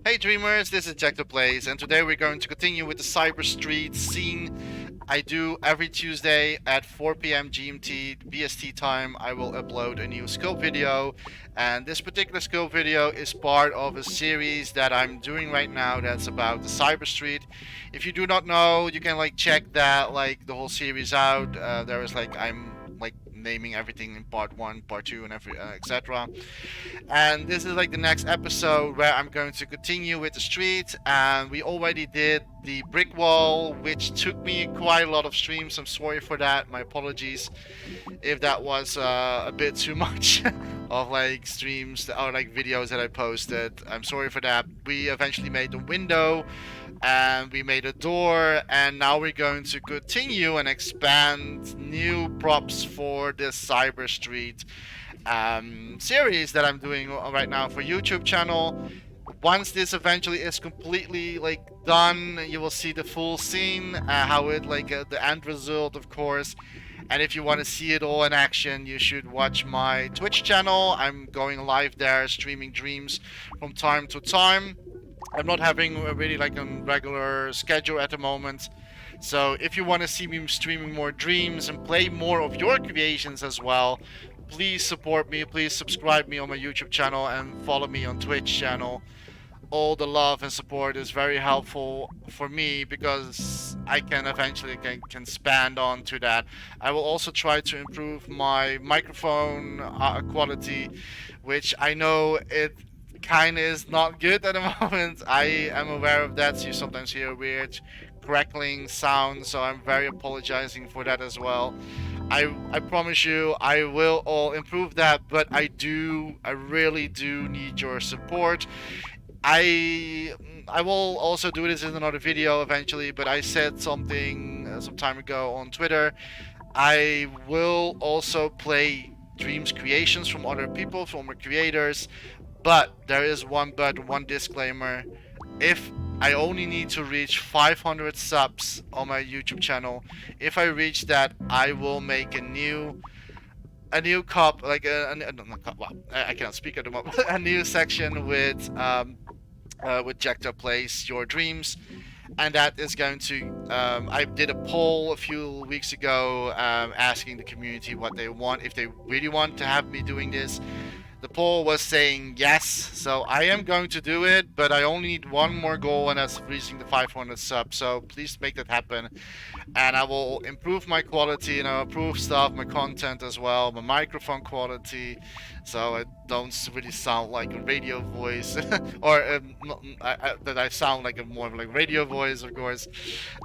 Hey Dreamers, this is Jack the Plays, and today we're going to continue with the Cyber Street scene I do every Tuesday at 4 p.m. GMT BST time. I will upload a new scope video, and this particular scope video is part of a series that I'm doing right now that's about the Cyber Street. If you do not know, you can check that the whole series out. There is I'm naming everything in part 1, part 2, and etc. And this is the next episode where I'm going to continue with the street. And we already did the brick wall, which took me quite a lot of streams. I'm sorry for that. My apologies if that was a bit too much of streams or videos that I posted. I'm sorry for that. We eventually made the window and we made a door, and now we're going to continue and expand new props for this Cyber Street series that I'm doing right now for YouTube channel. Once this eventually is completely done, you will see the full scene, how it the end result, of course. And if you want to see it all in action, you should watch my Twitch channel. I'm going live there, streaming dreams from time to time. I'm not having really a regular schedule at the moment. So if you want to see me streaming more dreams and play more of your creations as well, please support me. Please subscribe me on my YouTube channel and follow me on Twitch channel. All the love and support is very helpful for me because I can eventually can expand on to that. I will also try to improve my microphone quality, which I know it kind of is not good at the moment. I am aware of that, so you sometimes hear weird crackling sound, so I'm very apologizing for that as well. I promise you I will all improve that, but I really do need your support. I will also do this in another video eventually, but I said something some time ago on Twitter. I will also play dreams creations from other people, from creators, but there is one disclaimer. If I only need to reach 500 subs on my YouTube channel, if I reach that, I will make a new cup, I cannot speak at the moment. A new section with Jector Plays Your Dreams, and that is going to I did a poll a few weeks ago asking the community what they want, if they really want to have me doing this. The poll was saying yes, so I am going to do it, but I only need one more goal, and that's reaching the 500 subs, so please make that happen. And I will improve my quality, improve stuff, my content as well, my microphone quality, so I don't really sound like a radio voice, or that I sound like a more of radio voice, of course.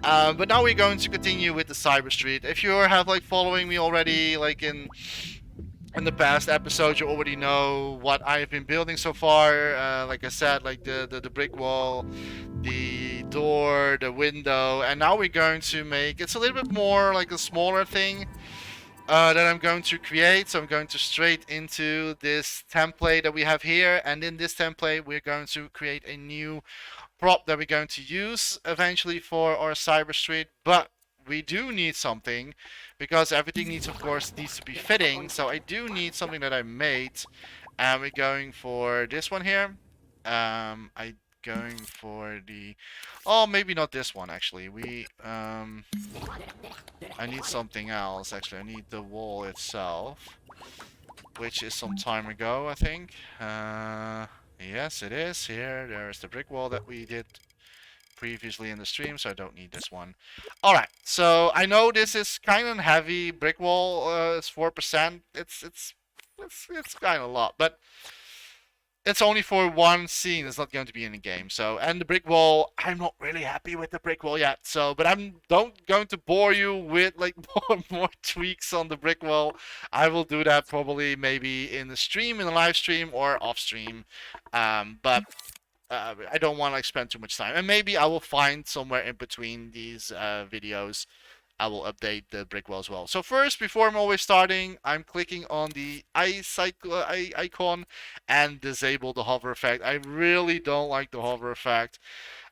But now we're going to continue with the Cyber Street. If you have following me already, in the past episodes, you already know what I've been building so far. Like I said, the brick wall, the door, the window, and now we're going to make it's a little bit more a smaller thing that I'm going to create. So I'm going to straight into this template that we have here, and in this template we're going to create a new prop that we're going to use eventually for our Cyber Street. But we do need something, because everything needs to be fitting. So I do need something that I made, and we're going for this one here. I going for the maybe not this one actually. I need something else actually. I need the wall itself, which is some time ago, I think. Yes, it is. There's the brick wall that we did previously in the stream, so I don't need this one. Alright, so I know this is kind of heavy. Brick wall is 4%. It's kind of a lot, but it's only for one scene. It's not going to be in the game. So, and the brick wall, I'm not really happy with the brick wall yet. So, but I'm don't going to bore you with more tweaks on the brick wall. I will do that probably maybe in the stream, in the live stream, or off stream. But I don't want to spend too much time, and maybe I will find somewhere in between these videos I will update the brick wall as well. So first, before I'm always starting, I'm clicking on the icon and disable the hover effect. I really don't like the hover effect.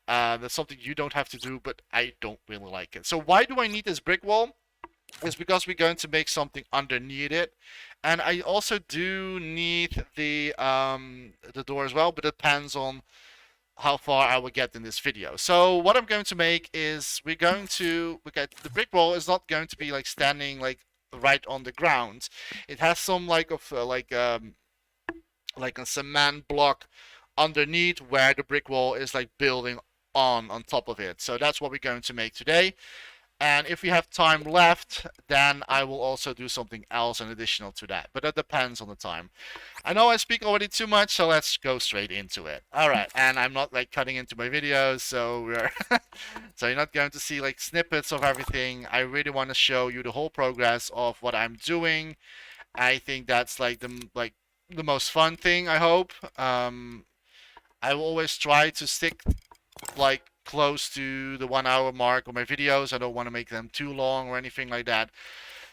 That's something you don't have to do, but I don't really like it. So why do I need this brick wall? It's because we're going to make something underneath it. And I also do need the door as well, but it depends on how far I will get in this video. So what I'm going to make is we got the brick wall is not going to be like standing like right on the ground. It has some like a cement block underneath where the brick wall is like building on top of it. So that's what we're going to make today. And if we have time left, then I will also do something else in additional to that. But that depends on the time. I know I speak already too much, so let's go straight into it. All right, and I'm not like cutting into my videos, so we're so you're not going to see like snippets of everything. I really want to show you the whole progress of what I'm doing. I think that's like the most fun thing. I hope. I will always try to stick like close to the 1 hour mark of my videos. I don't want to make them too long or anything like that.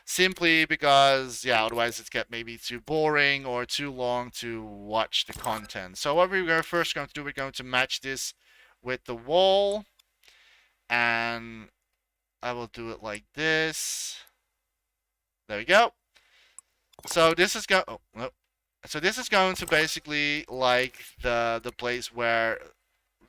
Simply because, yeah, otherwise it's get maybe too boring or too long to watch the content. So what we're first going to do, we're going to match this with the wall. And I will do it like this. There we go. So this is going. Oh no. So this is going to basically like the place where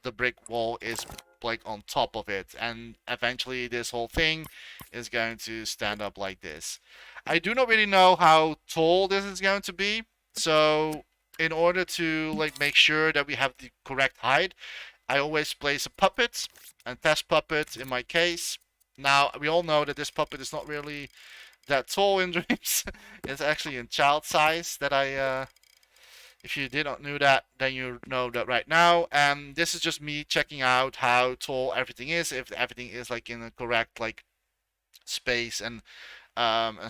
the brick wall is like on top of it, and eventually this whole thing is going to stand up like this. I do not really know how tall this is going to be, so in order to like make sure that we have the correct height, I always place a puppet and test puppet in my case. Now we all know that this puppet is not really that tall in Dreams. It's actually in child size that if you did not know that, then you know that right now. And this is just me checking out how tall everything is, if everything is like in a correct like space and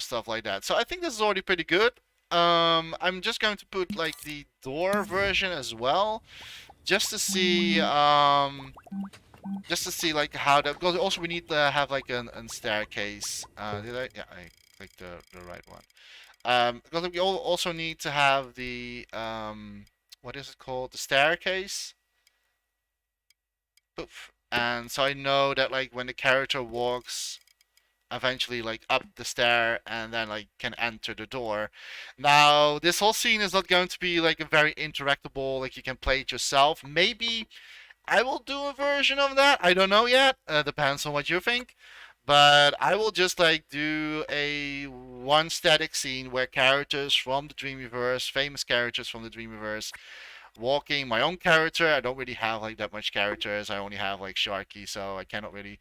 stuff like that. So I think this is already pretty good. I'm just going to put like the door version as well, just to see like how that. Because also we need to have like a staircase. Did I? Yeah, I clicked the right one. Because we also need to have the what is it called? The staircase. Poof. And so I know that like when the character walks eventually like up the stair and then like can enter the door. Now this whole scene is not going to be like a very interactable, like you can play it yourself. Maybe I will do a version of that. I don't know yet. Depends on what you think. But I will just like do a one static scene where characters from the Dreamiverse, famous characters from the Dreamiverse, walking. My own character, I don't really have like that much characters. I only have like Sharky, so I cannot really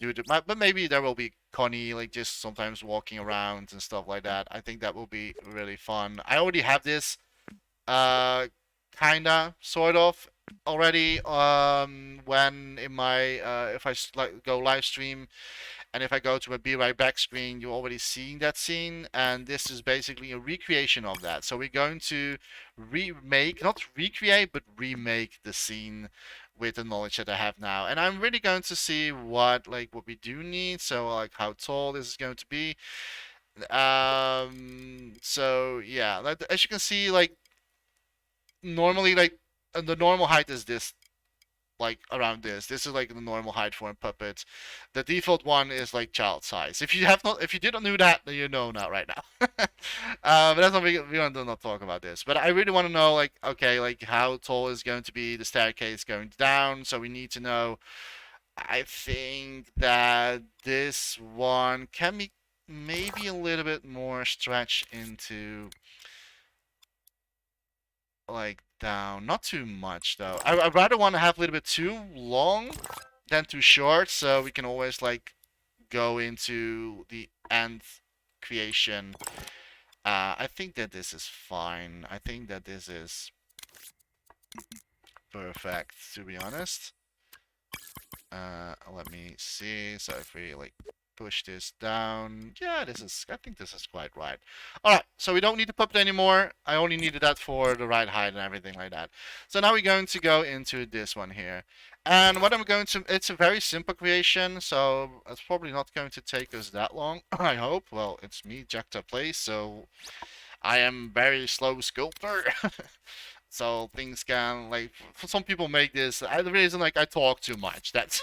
do it. But maybe there will be Connie, like just sometimes walking around and stuff like that. I think that will be really fun. I already have this, uh, kinda, sort of, already. When in my if I like go live stream and if I go to a Be Right Back screen, you're already seeing that scene, and this is basically a recreation of that. So we're going to remake, not recreate, but remake the scene with the knowledge that I have now. And I'm really going to see what we do need, so like how tall this is going to be. So yeah, like, as you can see, like normally the normal height is this, like around this. This is like the normal height for a puppet. The default one is like child size. If you didn't know that, then you know now right now. But that's not we don't do not talk about this. But I really want to know like okay like how tall is going to be the staircase going down. So we need to know. I think that this one can be maybe a little bit more stretched into like down, not too much though. I'd rather want to have a little bit too long than too short, so we can always like go into the end creation. I think that this is fine. I think that this is perfect, to be honest. Let me see. So if we like push this down, yeah, I think this is quite right. All right, so we don't need the puppet anymore. I only needed that for the right height and everything like that. So now we're going to go into this one here. And what I'm going to, it's a very simple creation, so it's probably not going to take us that long, I hope. Well, it's me, Jackta Plays, so I am very slow sculptor. So things can like for some people make this the reason like I talk too much. That's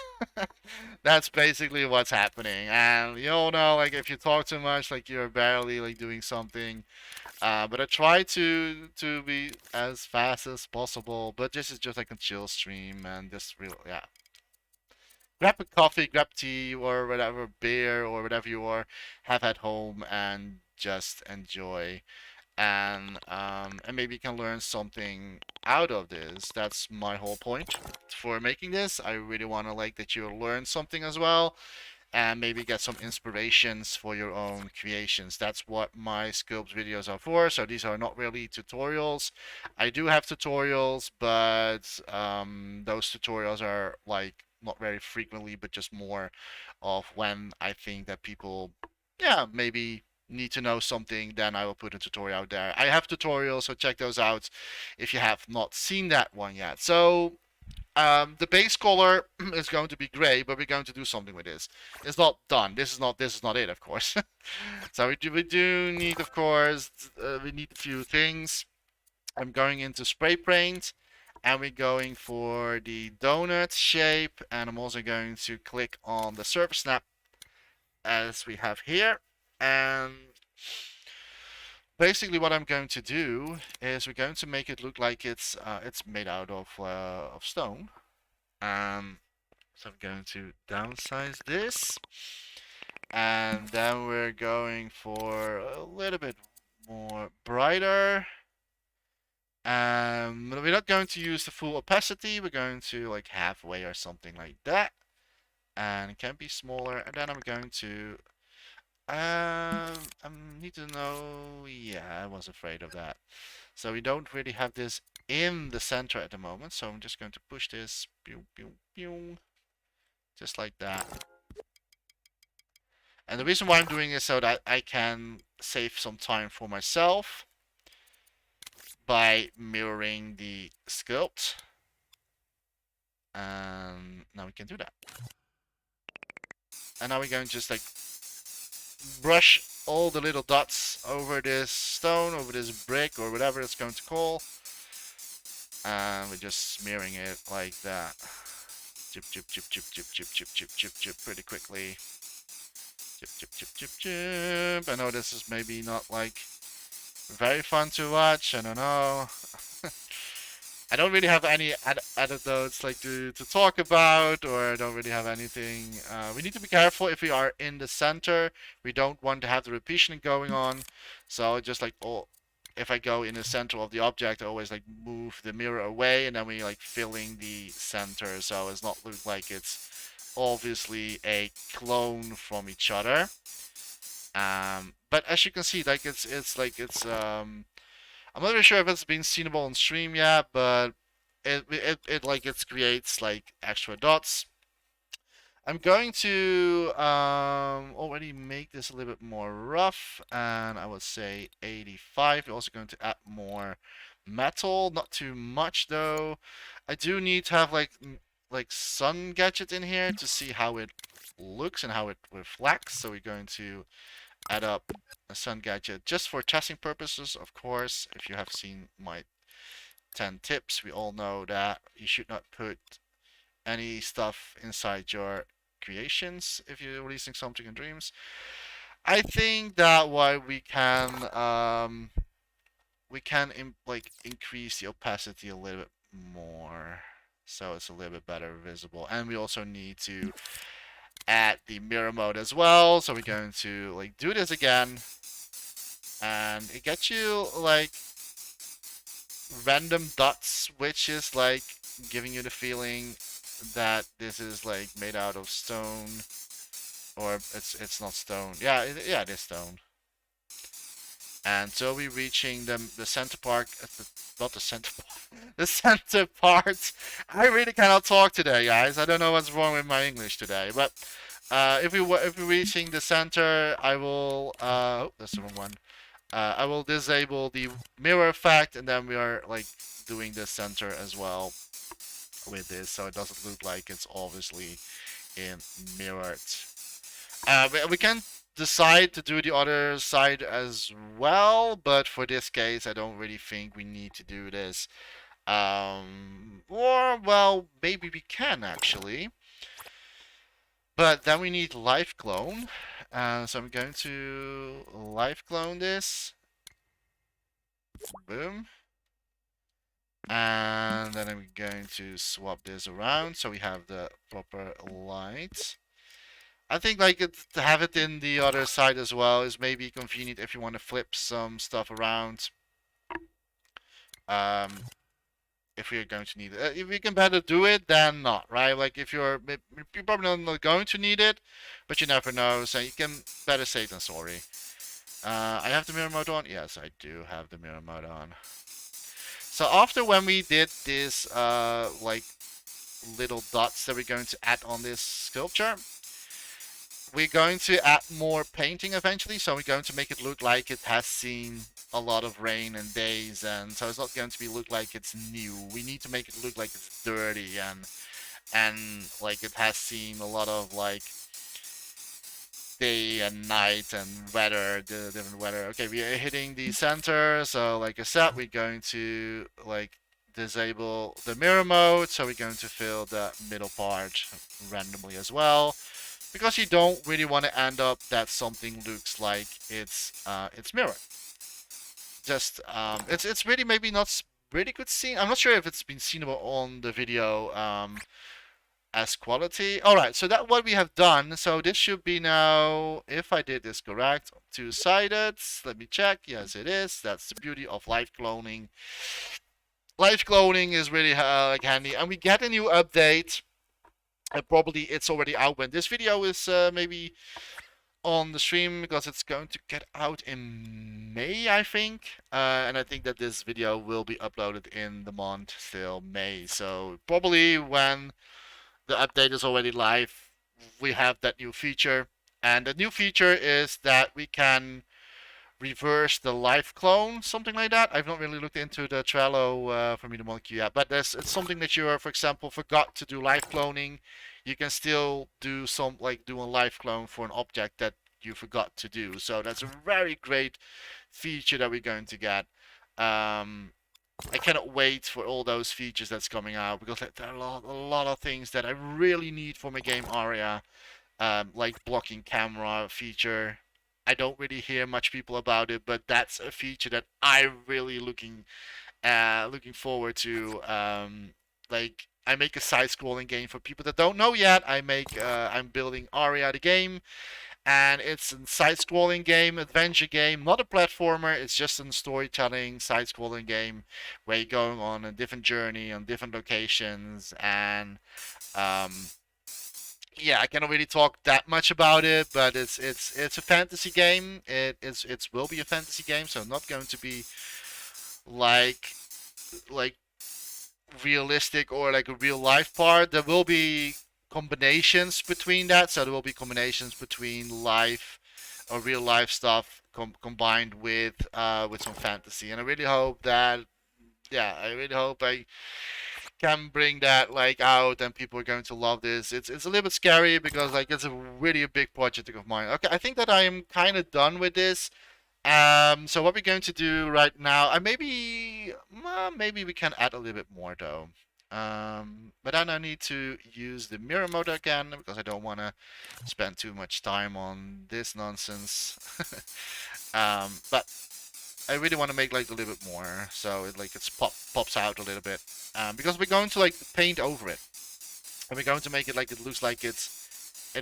that's basically what's happening. And you all know like if you talk too much, like you're barely like doing something. But I try to be as fast as possible. But this is just like a chill stream and just real, yeah. Grab a coffee, grab tea, or whatever beer or whatever you are have at home, and just enjoy. And maybe you can learn something out of this. That's my whole point for making this. I really want to like that you learn something as well, and maybe get some inspirations for your own creations. That's what my Sculpt videos are for. So these are not really tutorials. I do have tutorials, but those tutorials are like not very frequently, but just more of when I think that people, yeah, maybe need to know something, then I will put a tutorial out there. I have tutorials, so check those out if you have not seen that one yet. So the base color is going to be gray, but we're going to do something with this. It's not done. This is not it, of course. So we do need, of course, we need a few things. I'm going into spray paint, and we're going for the donut shape, and I'm also going to click on the surface snap as we have here. And basically, what I'm going to do is we're going to make it look like it's made out of stone. So I'm going to downsize this. And then we're going for a little bit more brighter. We're not going to use the full opacity. We're going to like halfway or something like that. And it can be smaller. And then I'm going to I need to know. Yeah, I was afraid of that. So we don't really have this in the center at the moment. So I'm just going to push this, pew, pew, pew, just like that. And the reason why I'm doing is so that I can save some time for myself by mirroring the sculpt. And now we can do that. And now we're going to just like brush all the little dots over this stone, over this brick, or whatever it's going to call. And we're just smearing it like that. Chip, chip, chip, chip, chip, chip, chip, chip, chip, chip, pretty quickly. Chip, chip, chip, chip, chip. I know this is maybe not like very fun to watch. I don't know. I don't really have any anecdotes like to talk about, or I don't really have anything. We need to be careful if we are in the center. We don't want to have the repetition going on. So just like if I go in the center of the object, I always like move the mirror away, and then we like filling the center, so it's not look like it's obviously a clone from each other. But as you can see, like it's I'm not really sure if it's been seenable on stream yet, but it like it creates like extra dots. I'm going to already make this a little bit more rough, and I would say 85. We're also going to add more metal, not too much though. I do need to have like sun gadget in here to see how it looks and how it reflects. So we're going to add up a sun gadget just for testing purposes, of course. If you have seen my 10 tips, we all know that you should not put any stuff inside your creations if you're releasing something in Dreams. I think that why we can like increase the opacity a little bit more, so it's a little bit better visible. And we also need to add the mirror mode as well. So we're going to like do this again, and it gets you like random dots, which is like giving you the feeling that this is like made out of stone, or it's not stone. Yeah, yeah, it is stone. And so we're reaching the center part, not the center part, the center part. I really cannot talk today, guys. I don't know what's wrong with my English today, but if we're reaching the center, I will oh, that's the wrong one. I will disable the mirror effect, and then we are like doing the center as well with this, so it doesn't look like it's obviously in mirrored. We can decide to do the other side as well, but for this case, I don't really think we need to do this. Or, well, maybe we can actually. But then we need live clone. So I'm going to live clone this. Boom. And then I'm going to swap this around so we have the proper light. I think like to have it in the other side as well is maybe convenient if you want to flip some stuff around. Um, if we're going to need it. If we can better do it than not, right? Like if you're probably not going to need it, but you never know, so you can better safe than sorry. I have the mirror mode on. Yes, I do have the mirror mode on. So after when we did this like little dots that we're going to add on this sculpture, we're going to add more painting eventually. So we're going to make it look like it has seen a lot of rain and days, and so it's not going to be look like it's new. We need to make it look like it's dirty and like it has seen a lot of like day and night and weather, the different weather. Okay, we are hitting the center, so like I said, we're going to like disable the mirror mode, so we're going to fill the middle part randomly as well, because you don't really want to end up that something looks like it's mirrored. Just it's really maybe not really good scene. I'm not sure if it's been seen on the video as quality. All right, so that's what we have done. So this should be now, if I did this correct, two-sided. Let me check. Yes, it is. That's the beauty of live cloning. Live cloning is really like handy, and we get a new update. And probably it's already out when this video is maybe on the stream, because it's going to get out in May, I think. And I think that this video will be uploaded in the month till May. So probably when the update is already live, we have that new feature. And the new feature is that we can reverse the live clone, something like that. I've not really looked into the Trello for me to monkey yet, but it's something that you are, for example, forgot to do live cloning. You can still do some like do a live clone for an object that you forgot to do. So that's a very great feature that we're going to get. I cannot wait for all those features that's coming out, because there are a lot of things that I really need for my game area, like blocking camera feature. I don't really hear much people about it, but that's a feature that I really looking forward to. Like I make a side-scrolling game for people that don't know yet. I'm building Aria the game, and it's a side-scrolling game, adventure game, not a platformer. It's just a storytelling side-scrolling game where you're going on a different journey on different locations, and um, yeah, I cannot really talk that much about it, but it's a fantasy game. It will be a fantasy game, so not going to be like like realistic or like a real life part. There will be combinations between that. So there will be combinations between life or real life stuff combined with some fantasy. And I really hope that I really hope I can bring that like out and people are going to love this. It's a little bit scary because like it's a really a big project of mine. Okay, I think that I am kind of done with this. So what we're going to do right now, maybe we can add a little bit more though. But then I need to use the mirror mode again because I don't want to spend too much time on this nonsense. But I really want to make like a little bit more, so it like pops out a little bit. Because we're going to like paint over it, and we're going to make it like it looks like it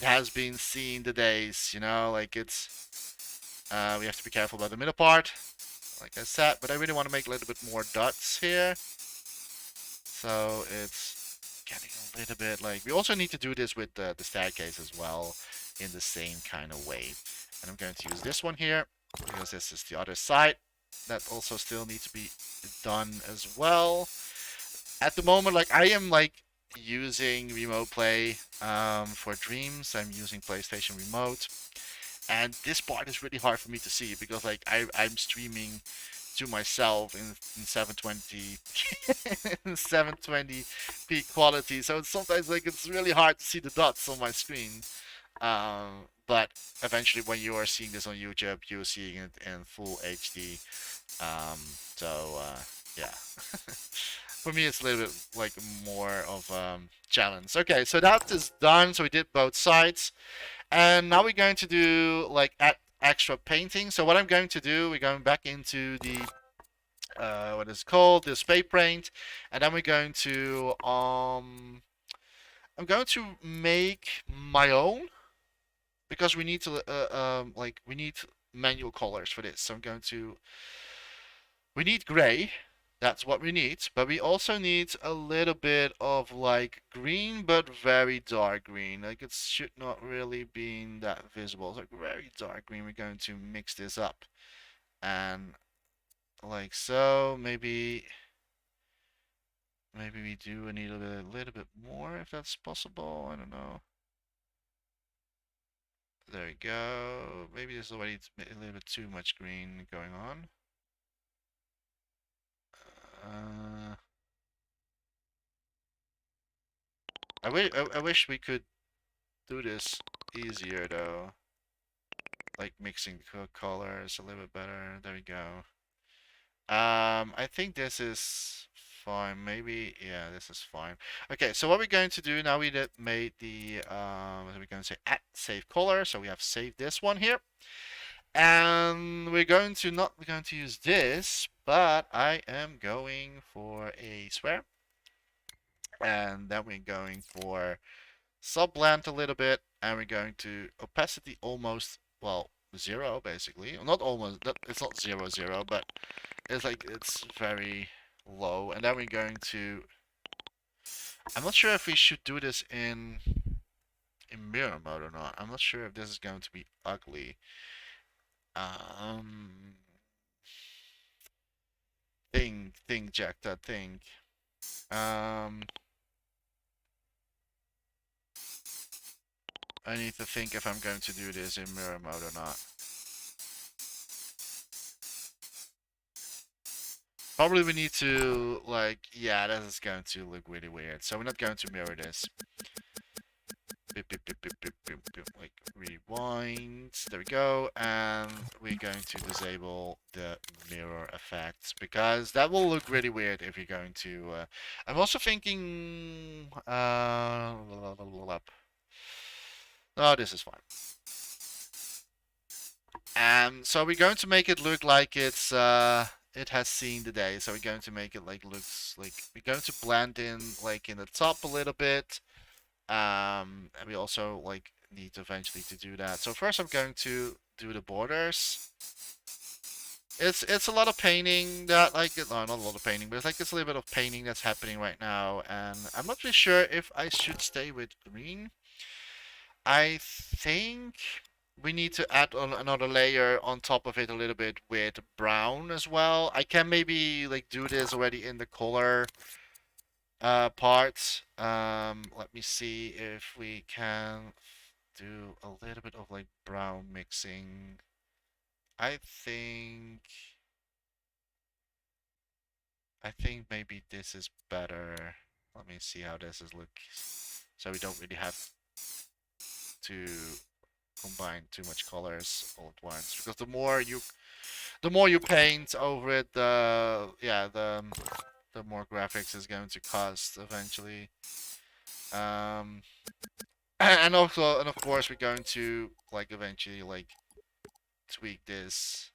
has been seen the days, you know, like it's. We have to be careful about the middle part, like I said, but I really want to make a little bit more dots here. So it's getting a little bit like, we also need to do this with the staircase as well in the same kind of way. And I'm going to use this one here because this is the other side. That also still needs to be done as well. At the moment, like I am like using remote play for Dreams. I'm using PlayStation Remote. And this part is really hard for me to see because like I'm streaming to myself in 720 720p quality, so it's sometimes like it's really hard to see the dots on my screen. But eventually when you are seeing this on YouTube, you're seeing it in full HD. Yeah. For me it's a little bit like more of challenge. Okay, so that is done. So we did both sides. And now we're going to do like extra painting. So what I'm going to do, we're going back into the what is it called, the spray paint, and then we're going to I'm going to make my own because we need to like we need manual colors for this. So I'm going to we need gray. That's what we need, but we also need a little bit of like green, but very dark green. Like it should not really be that visible. It's like very dark green. We're going to mix this up and like so. Maybe we do need a little bit more if that's possible. I don't know. There we go. Maybe there's already a little bit too much green going on. Uh, I wish we could do this easier though. Like mixing colors a little bit better. There we go. I think this is fine. Maybe, yeah, this is fine. Okay, so what we're going to do now, we made the, we're going to say add save color. So we have saved this one here. And we're going to we're going to use this, but I am going for a square. And then we're going for subblend a little bit, and we're going to opacity almost, well, zero basically. Not almost, it's not 0, but it's like it's very low. And then we're going to, I'm not sure if we should do this in mirror mode or not. I'm not sure if this is going to be ugly. Um, think, Jack, that think. Um, I need to think if I'm going to do this in mirror mode or not. Probably we need to, like, yeah, this is going to look really weird. So we're not going to mirror this. Like, rewind. There we go. And we're going to disable the mirror effects because that will look really weird if you're going to... I'm also thinking... oh, this is fine. So we're going to make it look like it has seen the day. So we're going to make it like looks like we're going to blend in like in the top a little bit. And we also like need eventually to do that. So first I'm going to do the borders. It's a lot of painting that like no, not a lot of painting, but it's a little bit of painting that's happening right now, and I'm not really sure if I should stay with green. I think we need to add on another layer on top of it a little bit with brown as well. I can maybe like do this already in the color part. Let me see if we can do a little bit of like brown mixing. I think maybe this is better. Let me see how this is look. So we don't really have to combine too much colors all at once, because the more you paint over it, the more graphics is going to cost eventually. And also, and of course, we're going to like eventually like tweak this,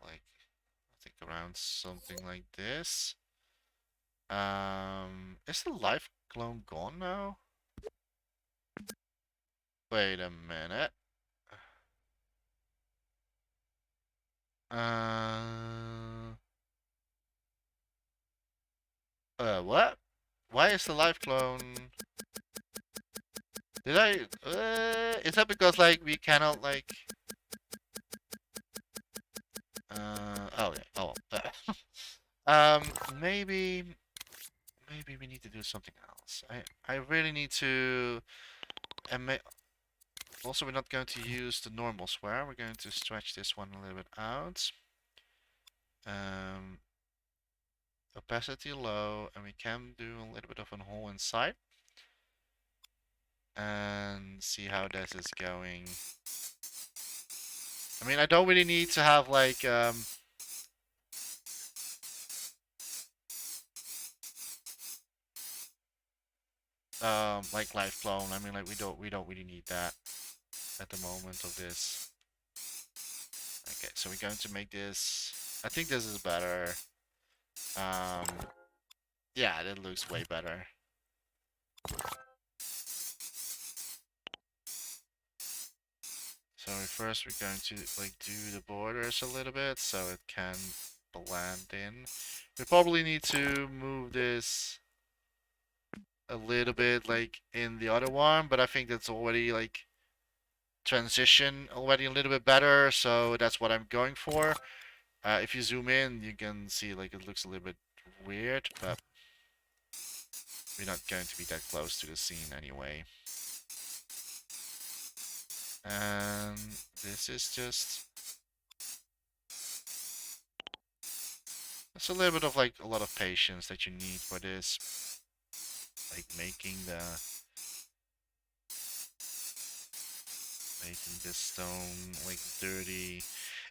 like I think around something like this. Is the life clone gone now? Wait a minute. Uh, what? Why is the life clone? Did I? Is that because like we cannot like? Oh yeah. Oh. Um. Maybe. Maybe we need to do something else. I really need to. And also, we're not going to use the normal square. We're going to stretch this one a little bit out. Um. Opacity low, and we can do a little bit of a hole inside. And see how this is going. I mean, I don't really need to have like like life clone. I mean, like we don't really need that at the moment of this. Okay, so we're going to make this. I think this is better. Um, yeah, that looks way better. So first we're going to like do the borders a little bit so it can blend in. We probably need to move this a little bit like in the other one, but I think that's already like transition already a little bit better, so that's what I'm going for. If you zoom in, you can see like it looks a little bit weird, but we're not going to be that close to the scene anyway. And this is just it's a little bit of like a lot of patience that you need for this, like making this stone like dirty.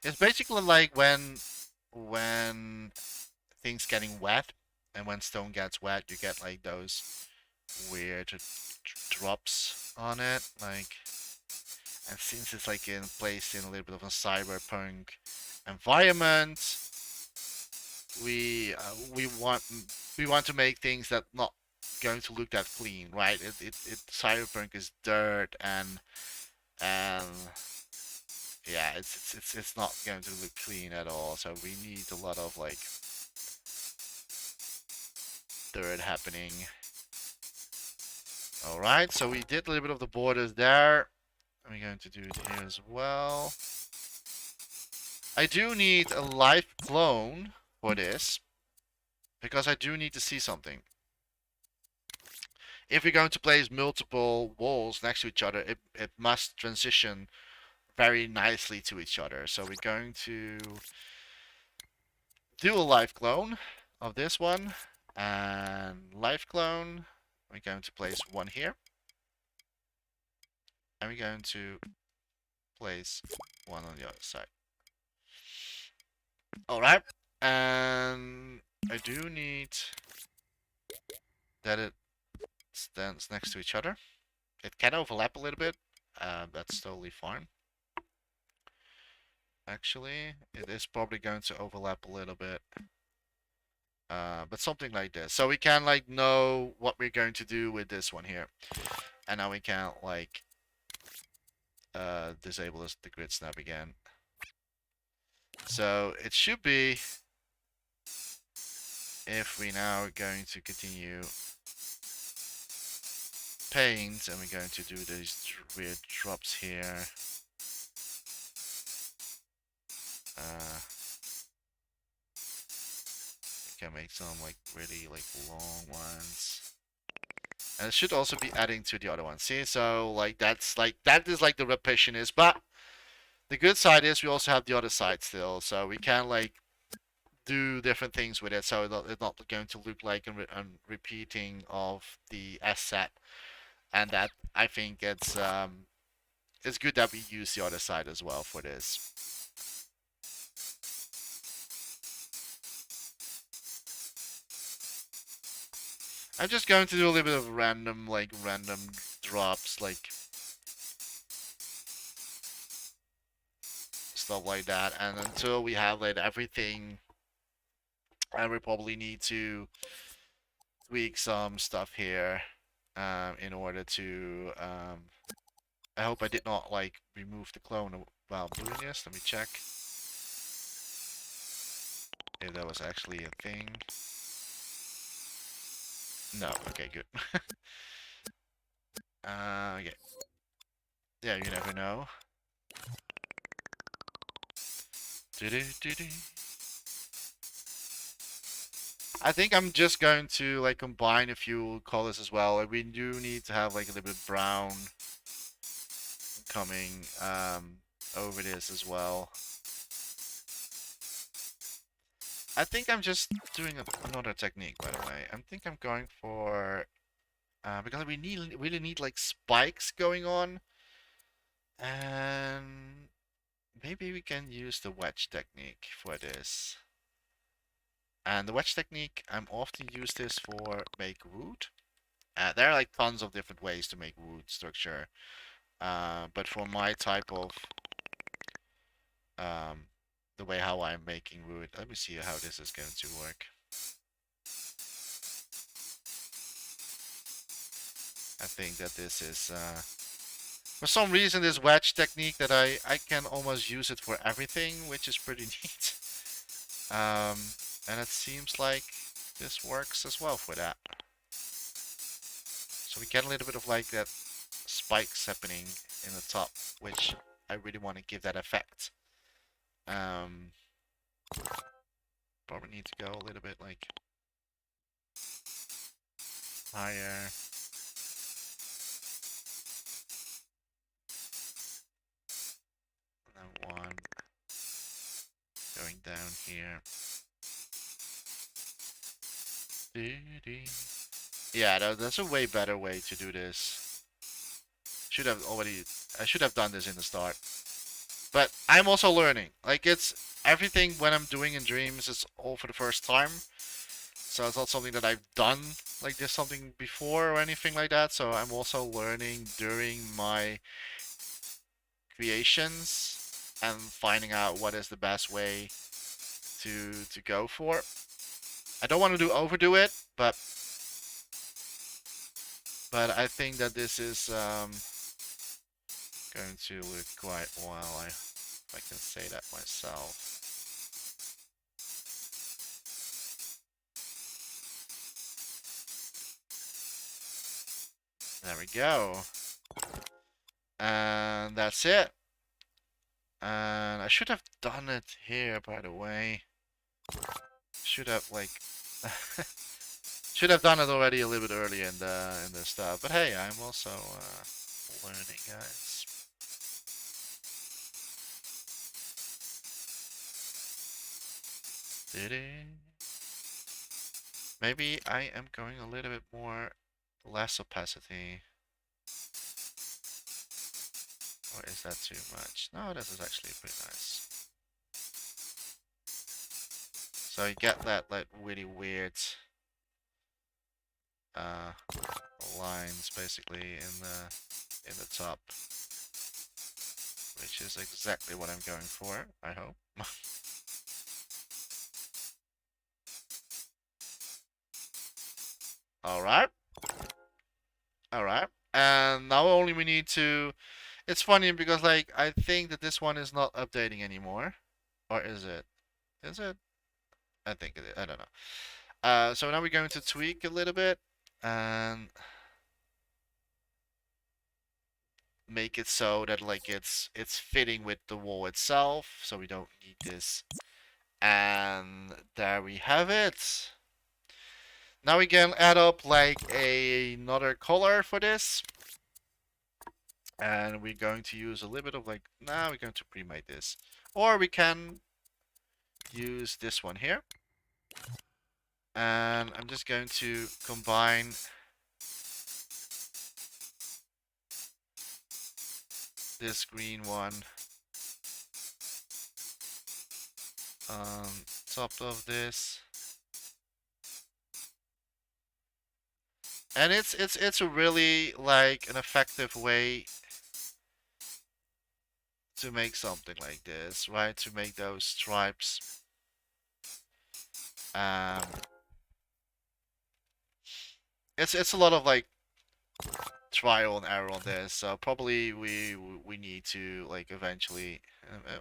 It's basically like when things getting wet, and when stone gets wet, you get like those weird drops on it, like. And since it's like placed in a little bit of a cyberpunk environment, we uh, we want we want to make things that not going to look that clean, right? Cyberpunk is dirt and yeah, it's not going to look clean at all. So we need a lot of like dirt happening. All right, so we did a little bit of the borders there. We're going to do it here as well. I do need a live clone for this, because I do need to see something. If we're going to place multiple walls next to each other, it must transition very nicely to each other. So we're going to do a live clone of this one, and live clone, we're going to place one here, and we're going to place one on the other side. Alright, and I do need that it stands next to each other. It can overlap a little bit, that's totally fine. Actually, it is probably going to overlap a little bit. But something like this. So we can like know what we're going to do with this one here. And now we can like disable the grid snap again. So it should be, if we now are going to continue paint and we're going to do these weird drops here. We can make some like really like long ones. And it should also be adding to the other one. See, so like that is like the repetition is, but the good side is we also have the other side still, so we can like do different things with it, so it's not going to look like a repeating of the asset. And that I think it's good that we use the other side as well for this. I'm just going to do a little bit of random drops, like stuff like that, and until we have like everything, and we probably need to tweak some stuff here in order to I hope I did not like remove the clone while doing this. Let me check if that was actually a thing. No, okay, good. Okay. Yeah, you never know. I think I'm just going to like combine a few colors as well. We do need to have like a little bit of brown coming over this as well. I think I'm just doing another technique, by the way. I think I'm going for because we really need like spikes going on, and maybe we can use the wedge technique for this. And the wedge technique, I'm often use this for make wood. There are like tons of different ways to make wood structure, but for my type of um, the way how I'm making wood. Let me see how this is going to work. I think that this is for some reason this wedge technique that I can almost use it for everything, which is pretty neat. Um, and it seems like this works as well for that. So we get a little bit of like that spikes happening in the top, which I really want to give that effect. Um, Probably need to go a little bit like higher. And then one going down here. Yeah, that's a way better way to do this. I should have done this in the start. But I'm also learning. Like, it's everything when I'm doing in Dreams is all for the first time. So it's not something that I've done like this something before or anything like that. So I'm also learning during my creations and finding out what is the best way to go for. I don't want to overdo it, but I think that this is going to look quite well. If I can say that myself. There we go. And that's it. And I should have done it here, by the way. Should have like should have done it already a little bit earlier in the stuff. But hey, I'm also learning, guys. Maybe I am going a little bit more less opacity. Or is that too much? No, this is actually pretty nice. So you get that like really weird lines basically in the top, which is exactly what I'm going for, I hope. Alright. Alright. And now only we need to... It's funny because, like, I think that this one is not updating anymore. Or is it? Is it? I think it is. I don't know. So now we're going to tweak a little bit and make it so that, like, it's fitting with the wall itself. So we don't need this. And there we have it. Now we can add up like another color for this. And we're going to use a little bit of like, now we're going to pre-mate this. Or we can use this one here. And I'm just going to combine this green one on top of this. And it's a really like an effective way to make something like this, right? To make those stripes. Um, it's a lot of like trial and error on this, so probably we need to like eventually.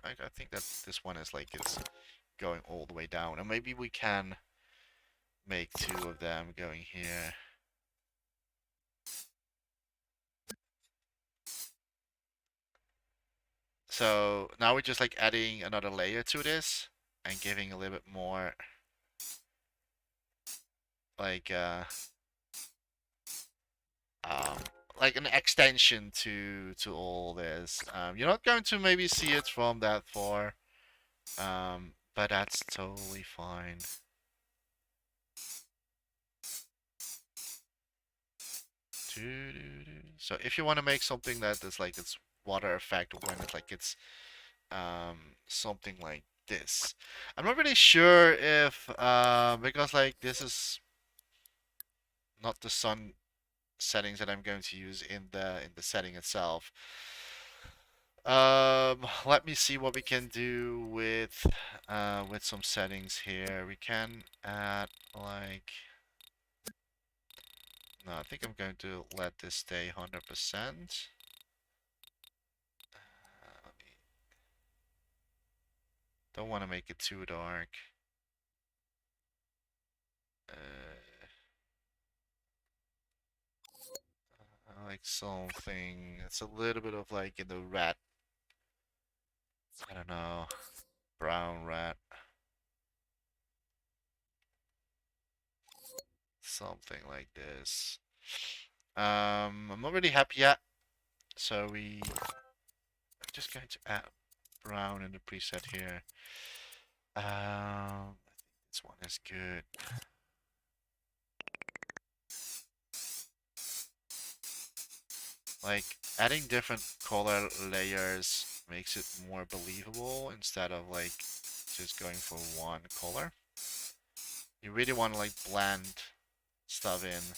I think that this one is like it's going all the way down, and maybe we can make two of them going here. So now we're just like adding another layer to this and giving a little bit more like um like an extension to all this. You're not going to maybe see it from that far, but that's totally fine. So if you want to make something that is like it's water effect when it's like it's something like this. I'm not really sure if because like this is not the sun settings that I'm going to use in the setting itself. Let me see what we can do with some settings here. We can add like no, I think I'm going to let this stay 100%. Don't want to make it too dark. Uh, I like something. It's a little bit of like in the rat. I don't know, brown rat. Something like this. I'm not really happy yet, so I'm just going to add brown in the preset here. I think this one is good. Like adding different color layers makes it more believable instead of like just going for one color. You really want to like blend stuff in.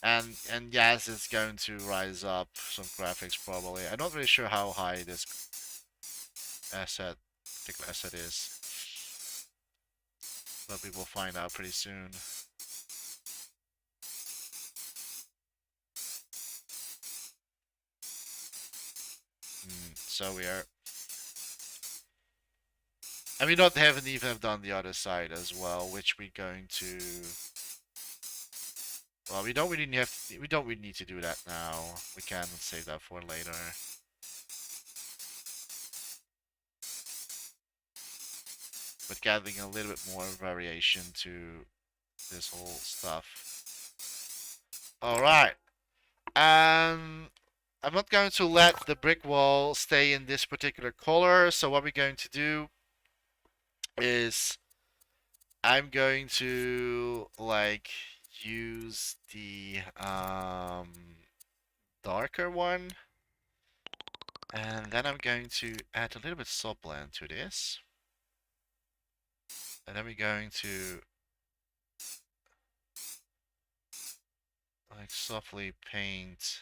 And yes, it's going to rise up some graphics probably. I'm not really sure how high this particular asset is, but we will find out pretty soon. So we are, and we not haven't even have done the other side as well, which we're going to. Well, we don't really need to do that now. We can save that for later. But gathering a little bit more variation to this whole stuff. All right. I'm not going to let the brick wall stay in this particular color. So what we're going to do is I'm going to like use the darker one. And then I'm going to add a little bit soft blend to this. And then we're going to like softly paint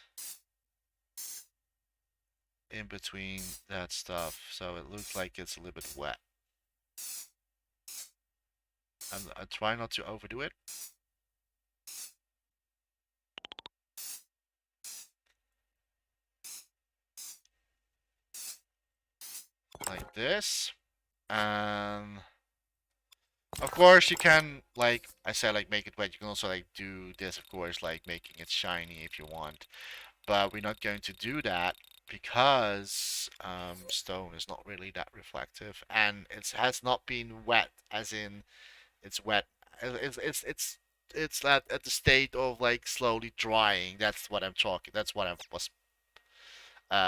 in between that stuff so it looks like it's a little bit wet. I try not to overdo it. Like this. And of course you can, like I said, like make it wet. You can also like do this, of course, like making it shiny if you want. But we're not going to do that because stone is not really that reflective, and it has not been wet, as in it's wet. It's at the state of like slowly drying. That's what I'm talking. That's what I was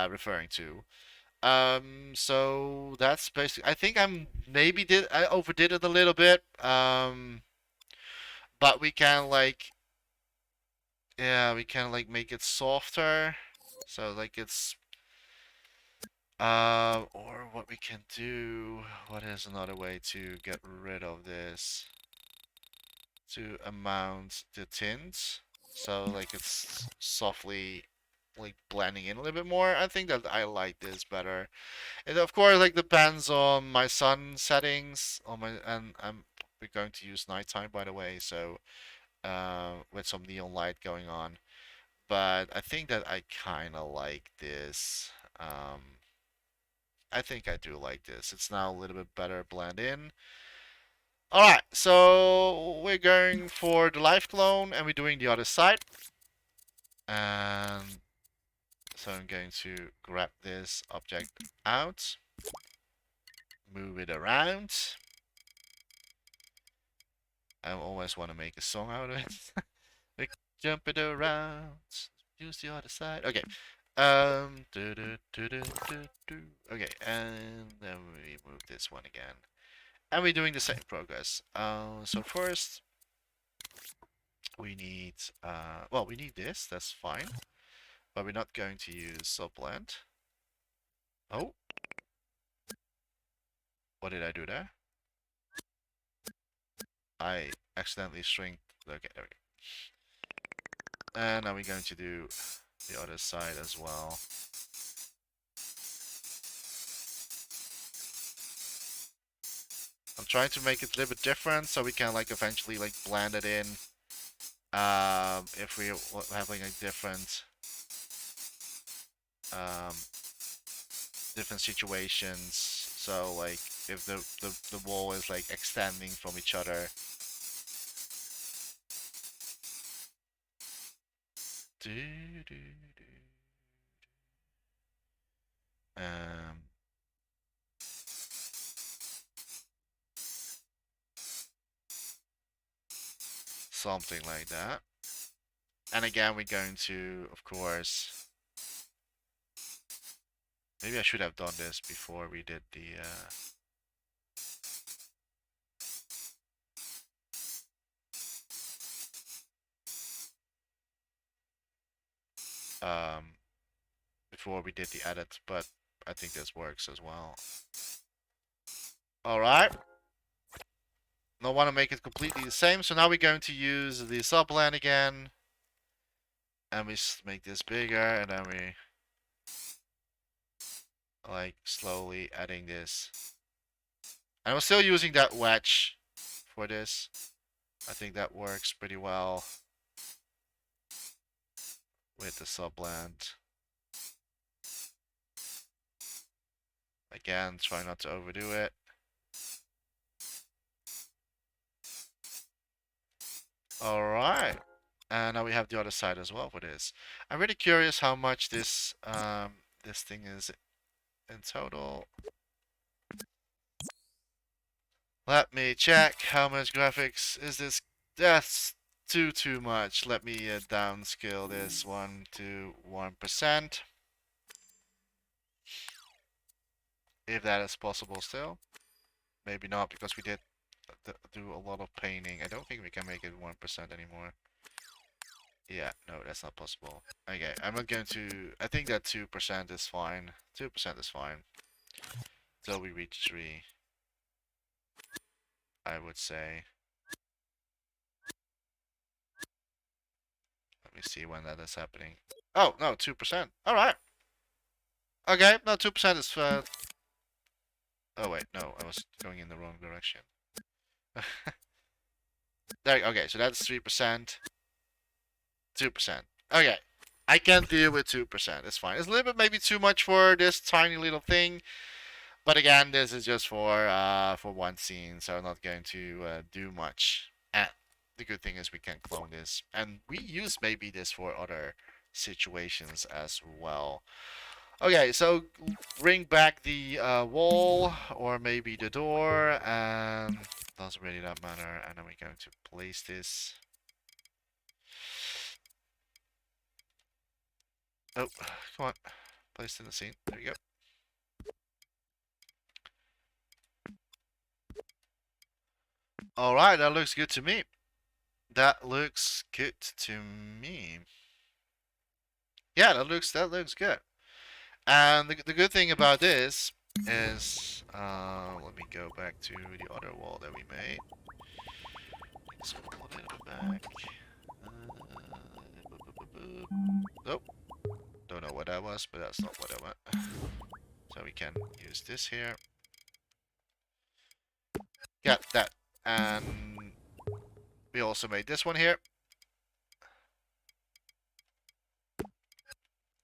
referring to. So that's basically. I think I overdid it a little bit. But we can like yeah, we can like make it softer. So like it's or what we can do, what is another way to get rid of this? To amount the tint. So like it's softly like blending in a little bit more. I think that I like this better. It of course like depends on my sun settings on my and we're going to use nighttime by the way, so with some neon light going on. But I think that I kinda like this. I think I do like this. It's now a little bit better blend in. Alright, so we're going for the life clone and we're doing the other side. And so I'm going to grab this object out, move it around. I always want to make a song out of it. Like, jump it around, use the other side. Okay. Okay, and then we move this one again. And we're doing the same progress. So first, we need, well, we need this, that's fine. But we're not going to use subblend. Oh. What did I do there? I accidentally shrink. Okay, there we go. And now we're going to do the other side as well. trying to make it a little bit different so we can like eventually like blend it in. If we have like a um, different situations. So like if the wall is like extending from each other. Um, Something like that. And again, we're going to, of course, maybe I should have done this before we did the before we did the edit, but I think this works as well. All right. Don't want to make it completely the same, so now we're going to use the subland again, and we make this bigger, and then we like slowly adding this. And we're still using that wedge for this. I think that works pretty well with the subland. Again, try not to overdo it. Alright. And now we have the other side as well for this. I'm really curious how much this this thing is in total. Let me check how much graphics is this. That's too much. Let me downscale this one to 1%. If that is possible still. Maybe not because we did do a lot of painting. I don't think we can make it 1% anymore. Yeah, no, that's not possible. Okay, I'm not going to... I think that 2% is fine. 2% is fine. Till we reach 3. I would say. Let me see when that is happening. Oh, no, 2%. Alright. Okay, no, 2% is... Oh, wait, no, I was going in the wrong direction. There, okay, so that's 3%. 2%. Okay. I can deal with 2%. It's fine. It's a little bit maybe too much for this tiny little thing. But again, this is just for one scene, so I'm not going to do much. And the good thing is we can clone this. And we use maybe this for other situations as well. Okay, so bring back the wall or maybe the door, and doesn't really that matter. And then we're going to place this. Oh, come on. Placed in the scene. There you go. Alright, that looks good to me. That looks good to me. Yeah, that looks good. And the good thing about this is, let me go back to the other wall that we made. Scroll a little bit back. Nope. Don't know what that was, but that's not what I want. So we can use this here. Yeah, that. And we also made this one here.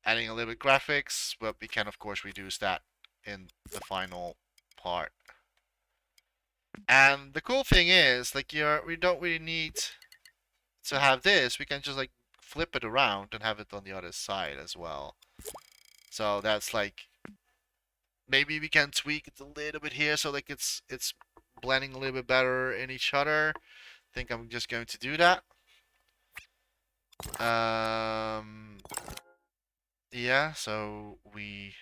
Adding a little bit graphics, but we can of course reduce that in the final part. And the cool thing is, like, we don't really need to have this. We can just like flip it around and have it on the other side as well. So that's like, maybe we can tweak it a little bit here so like it's blending a little bit better in each other. I think I'm just going to do that. Yeah, so we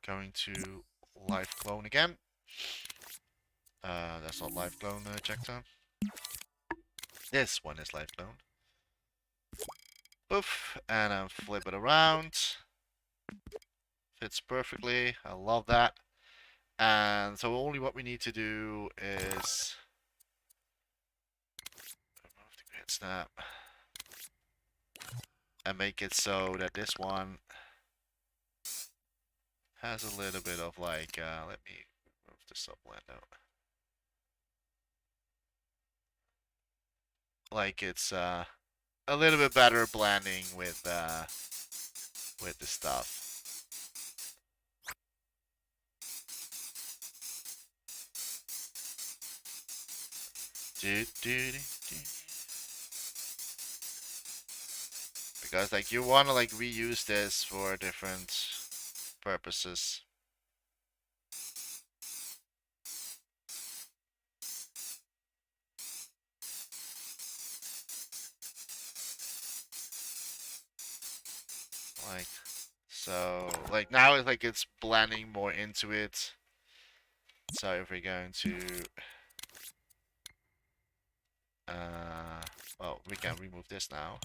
going to live clone again. That's not live clone checkdown. This one is live clone. Poof, and then flip it around. Fits perfectly. I love that. And so only what we need to do is remove the grid snap and make it so that this one has a little bit of like, let me move the subland out. like it's a little bit better blending with the stuff. Do, do, do, do. Because like you want to like reuse this for different purposes. Like so, like now it's like it's blending more into it. So if we're going to well, we can remove this now.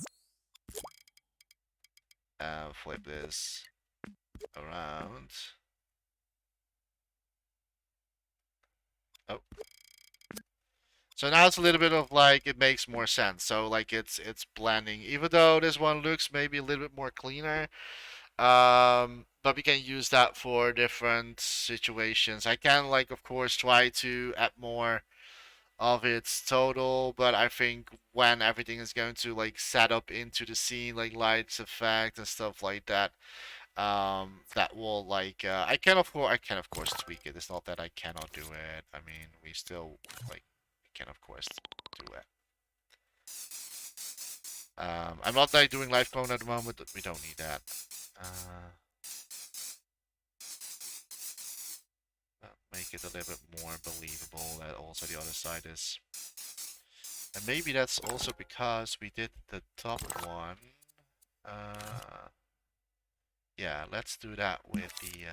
Flip this around. Oh. So now it's a little bit of like it makes more sense. So like it's blending, even though this one looks maybe a little bit more cleaner. But we can use that for different situations. I can like of course try to add more of its total, but I think when everything is going to like set up into the scene, like lights, effect, and stuff like that, that will like I can of course tweak it. It's not that I cannot do it. I mean, we still like we can of course do it. I'm not like doing live clone at the moment. We don't need that. Uh, make it a little bit more believable that also the other side is. And maybe that's also because we did the top one. Yeah, let's do that with the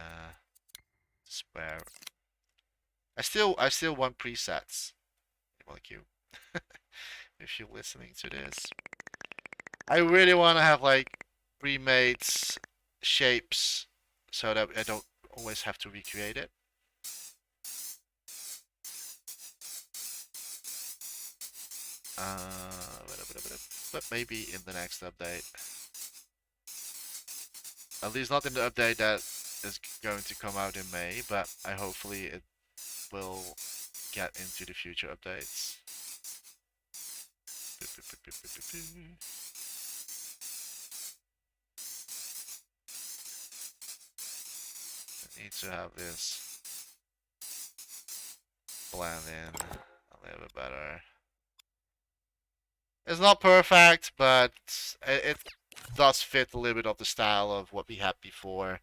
square. I still want presets. Like you, if you're listening to this, I really want to have like pre-made shapes so that I don't always have to recreate it. But maybe in the next update. At least not in the update that is going to come out in May, but hopefully it will get into the future updates. I need to have this blend in a little bit better. It's not perfect, but it does fit a little bit of the style of what we had before.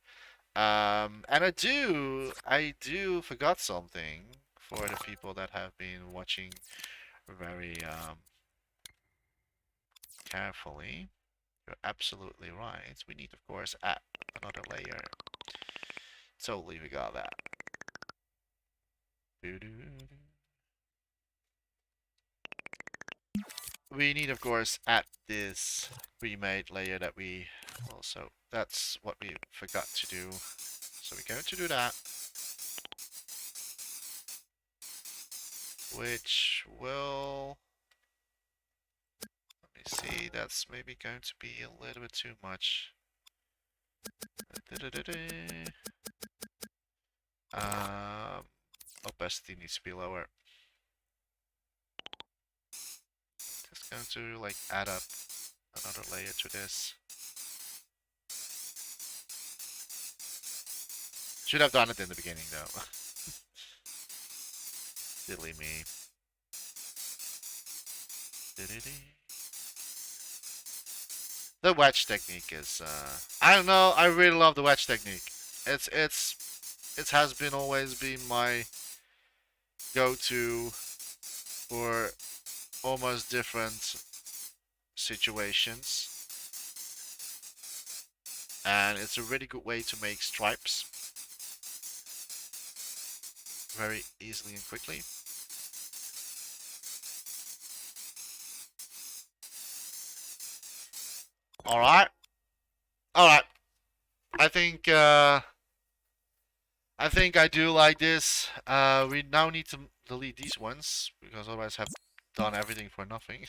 And I do forgot something for the people that have been watching very carefully. You're absolutely right. We need, of course, add another layer. Totally forgot that. We need, of course, add this pre-made layer that we also, that's what we forgot to do. So we're going to do that. Which will, let me see, that's maybe going to be a little bit too much. Opacity needs to be lower. Just going to like add up another layer to this. Should have done it in the beginning though. Silly me. The wedge technique is I don't know, I really love the wedge technique. It has been always been my go-to for almost different situations. And it's a really good way to make stripes very easily and quickly. Alright. Alright. I think I do like this. We now need to delete these ones because otherwise I've done everything for nothing.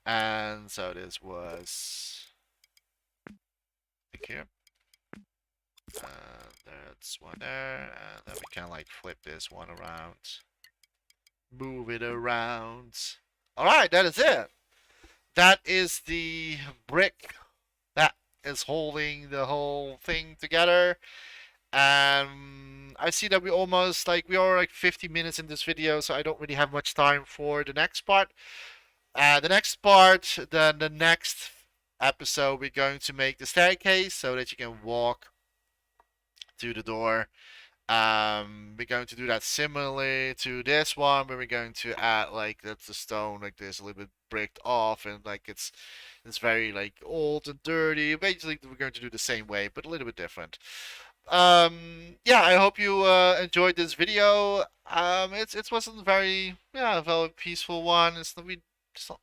And so this was here. That's one there, and then we can like flip this one around, move it around. All right, that is it. That is the brick that is holding the whole thing together. And I see that we are like 50 minutes in this video, so I don't really have much time for the next part. The next part, the next episode, we're going to make the staircase so that you can walk to the door. We're going to do that similarly to this one, but we're going to add like that's the stone like this a little bit bricked off and like it's very like old and dirty. Basically, we're going to do the same way, but a little bit different. Yeah, I hope you enjoyed this video. It wasn't very yeah, a very peaceful one. It's not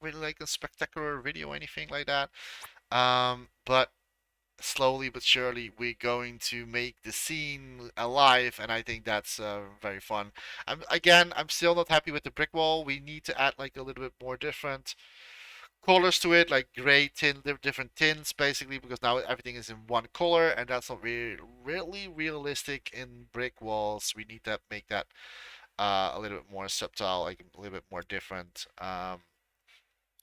really like a spectacular video or anything like that. But slowly but surely we're going to make the scene alive, and I think that's very fun. I'm still not happy with the brick wall. We need to add like a little bit more different colors to it, like gray tin, different tints, basically, because now everything is in one color, and that's not really realistic in brick walls. We need to make that a little bit more subtle, like a little bit more different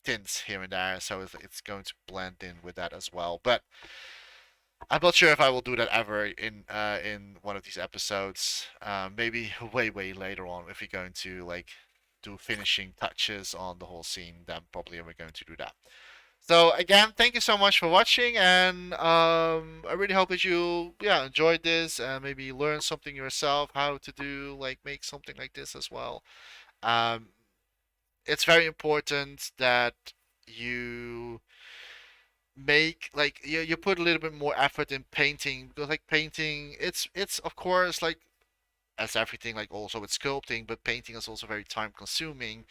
tints here and there, so it's going to blend in with that as well. But I'm not sure if I will do that ever in one of these episodes. Maybe way later on if we're going to like do finishing touches on the whole scene, then probably we're going to do that. So again, thank you so much for watching, and I really hope that you enjoyed this and maybe learn something yourself how to do like make something like this as well. Um, it's very important that you make like you put a little bit more effort in painting, because like painting it's of course like as everything like also with sculpting, but painting is also very time consuming,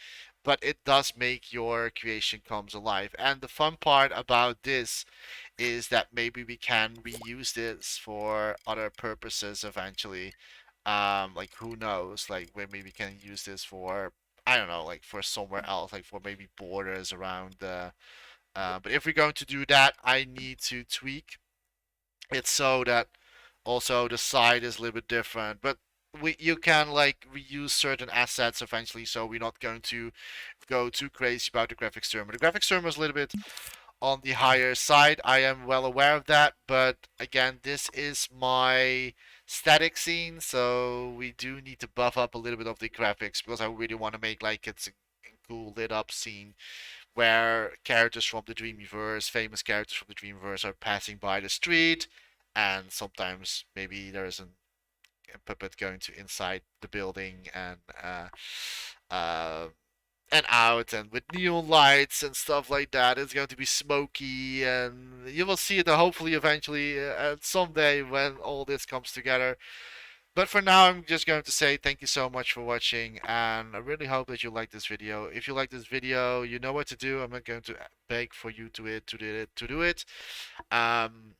but it does make your creation comes alive. And the fun part about this is that maybe we can reuse this for other purposes eventually. Like who knows, like where maybe we can use this for, I don't know, like for somewhere else, like for maybe borders around the but if we're going to do that, I need to tweak it so that also the side is a little bit different. But you can like reuse certain assets eventually, so we're not going to go too crazy about the graphics term. But the graphics term is a little bit on the higher side. I am well aware of that, but again, this is my static scene, so we do need to buff up a little bit of the graphics because I really want to make like it's a cool lit up scene where characters from the Dreamiverse, famous characters from the Dreamiverse, are passing by the street, and sometimes maybe there's a puppet going to inside the building uh, and out, and with neon lights and stuff like that. It's going to be smoky, and you will see it hopefully eventually someday when all this comes together. But for now, I'm just going to say thank you so much for watching, and I really hope that you like this video. If you like this video, you know what to do. I'm not going to beg for you to do it. Um,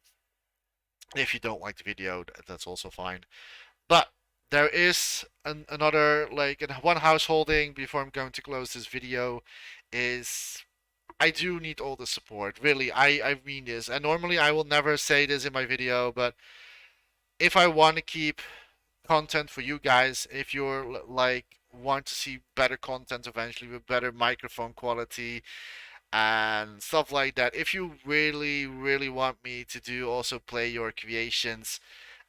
if you don't like the video, that's also fine. But there is another like one householding before I'm going to close this video is I do need all the support. Really, I mean this. And normally I will never say this in my video, but if I want to keep content for you guys, if you're like want to see better content eventually with better microphone quality and stuff like that, if you really want me to do also play your creations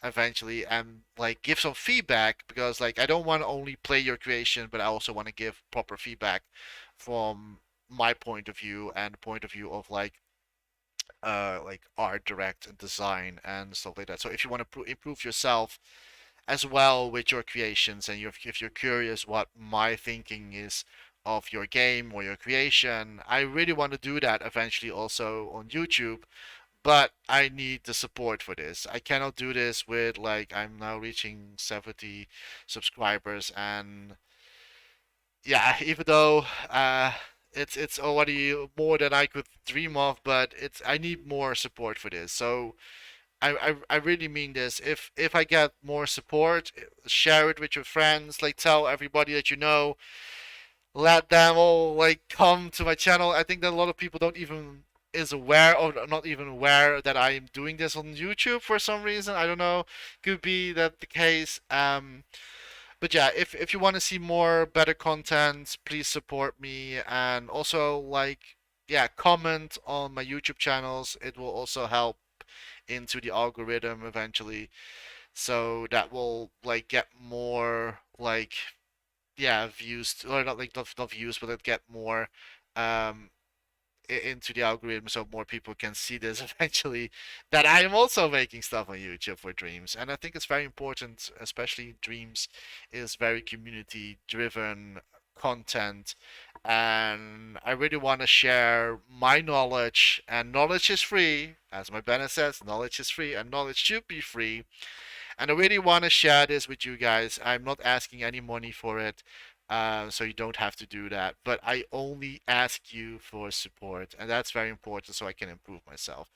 eventually and like give some feedback, because like I don't want to only play your creation, but I also want to give proper feedback from my point of view and the point of view of like art direct and design and stuff like that. So if you want to improve yourself as well with your creations, and if you're curious what my thinking is of your game or your creation, I really want to do that eventually also on YouTube. But I need the support for this. I cannot do this with like I'm now reaching 70 subscribers, and yeah, even though it's already more than I could dream of, but it's I need more support for this. So I really mean this. If I get more support, share it with your friends. Like tell everybody that you know. Let them all like come to my channel. I think that a lot of people don't even is aware or not even aware that I am doing this on YouTube for some reason. I don't know. Could be that the case. But yeah, if you want to see more better content, please support me, and also like, yeah, comment on my YouTube channels. It will also help into the algorithm eventually, so that will like get more like, yeah, views, or not like not views, but it get more um into the algorithm, so more people can see this eventually, that I am also making stuff on YouTube for Dreams. And I think it's very important, especially Dreams is very community driven content, and I really want to share my knowledge, and knowledge is free, as my banner says, knowledge is free and knowledge should be free. And I really want to share this with you guys. I'm not asking any money for it, so you don't have to do that. But I only ask you for support, and that's very important so I can improve myself.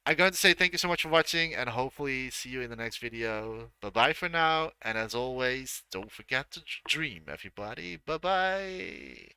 I'm going to say thank you so much for watching, and hopefully see you in the next video. Bye bye for now, and as always, don't forget to dream, everybody. Bye bye.